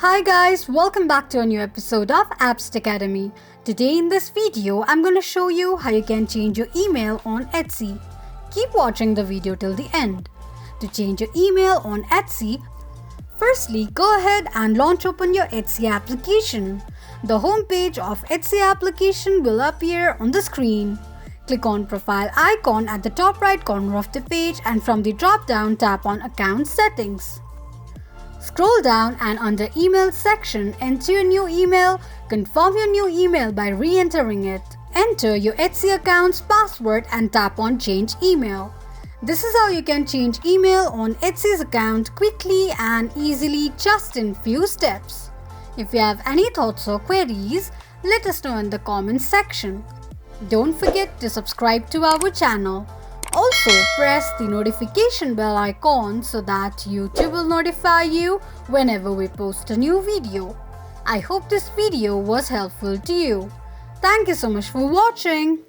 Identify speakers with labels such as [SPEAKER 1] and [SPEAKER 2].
[SPEAKER 1] Hi guys, welcome back to a new episode of Apps Academy. Today in this video, I'm going to show you how you can change your email on Etsy. Keep watching the video till the end. To change your email on Etsy, firstly go ahead and launch open your Etsy application. The home page of Etsy application will appear on the screen. Click on profile icon at the top right corner of the page and from the drop down tap on account settings. Scroll down and under email section, enter your new email. Confirm your new email by re-entering it. Enter your Etsy account's password and tap on change email. This is how you can change email on Etsy's account quickly and easily just in few steps. If you have any thoughts or queries, let us know in the comments section. Don't forget to subscribe to our channel. Also, press the notification bell icon so that YouTube will notify you whenever we post a new video. I hope this video was helpful to you. Thank you so much for watching.